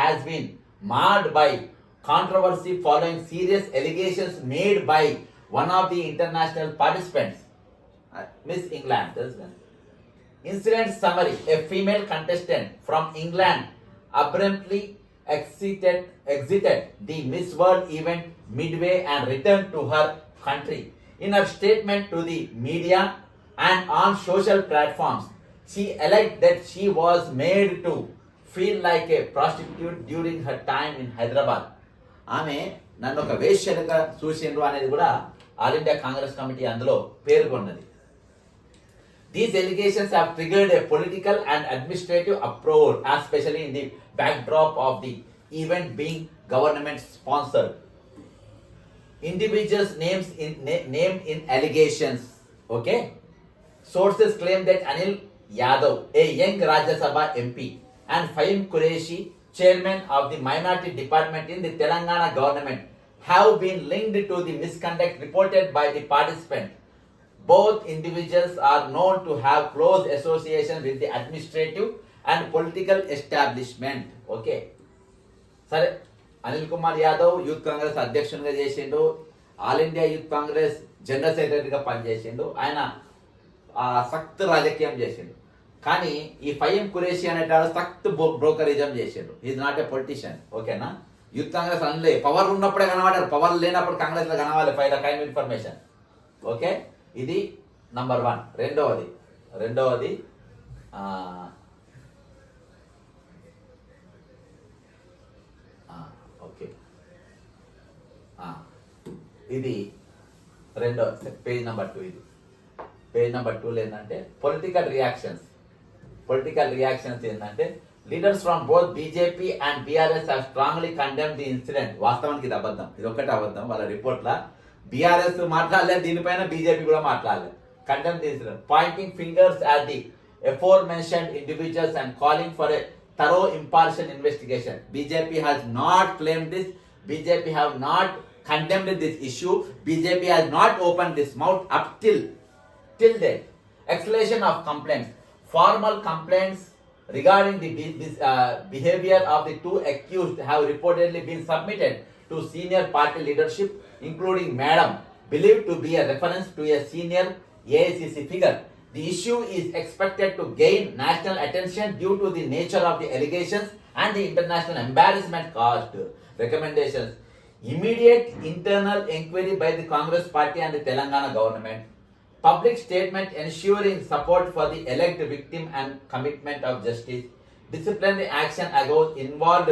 has been marred by controversy following serious allegations made by one of the international participants, Miss England. Incident summary: a female contestant from England abruptly exited the Miss World event midway and returned to her country. In her statement to the media and on social platforms, she alleged that she was made to feel like a prostitute during her time in Hyderabad. ఆమె నన్ను ఒక వేశ్యలుగా చూసిండ్రు అనేది కూడా all India Congress committee అందులో పేర్కొన్నది. These allegations have triggered a political and administrative uproar, especially in the backdrop of the event being government sponsored. Individuals named in allegations. Okay, sources claim that Anil Yadav, a young Rajya Sabha MP, and Fahim Qureshi, chairman of the minority department in the Telangana government, have been linked to the misconduct reported by the participant. Both individuals are known to have close association with the administrative and political establishment. Okay. సరే, Anil Kumar Yadav youth Congress అధ్యక్షునిగా చేసిండు, all India youth Congress general సెక్రటరీగా పనిచేసిండు. ఆయన సక్త్ రాజకీయం చేసిండు. కానీ ఈ ఫహీం ఖురేషి అనేటాడు సక్త్ బ్రోకరిజం చేసిండు. Is not a politician. ఓకేనా? యూత్ కాంగ్రెస్ అనలే, పవర్ ఉన్నప్పుడే కనబడారు, పవర్ లేనప్పుడు కాంగ్రెస్ లో కనవాలి. File kind information. ఓకే, ఇది నంబర్ 1. రెండవది ఓకే, ఇది రెండో పేజ్ నెంబర్ 2. ఇది పేజ్ నెంబర్ 2లో ఏంటంటే పొలిటికల్ రియాక్షన్స్ ఏంటంటే leaders from both BJP and BRS have strongly condemn the incident. వాస్తవానికి ఇది అబద్ధం, ఇది ఒక్కటే అబద్ధం. వాళ్ళ రిపోర్ట్ల బీఆర్ఎస్ మాట్లాడలేదు, దీనిపైన బీజేపీ కూడా మాట్లాడలేదు. Condemn the incident, pointing fingers at the aforementioned individuals and calling for a thorough impartial investigation. BJP has not claimed this. BJP have not condemned this issue. BJP has not opened this mouth up till date. Escalation of complaints. Formal complaints regarding the behavior of the two accused have reportedly been submitted to senior party leadership, including Madam, believed to be a reference to a senior AICC figure. The issue is expected to gain national attention due to the nature of the allegations and the international embarrassment caused. Recommendations: immediate internal inquiry by the Congress party and the Telangana government. Public statement ensuring support for the alleged victim and commitment of justice. Disciplinary action against involved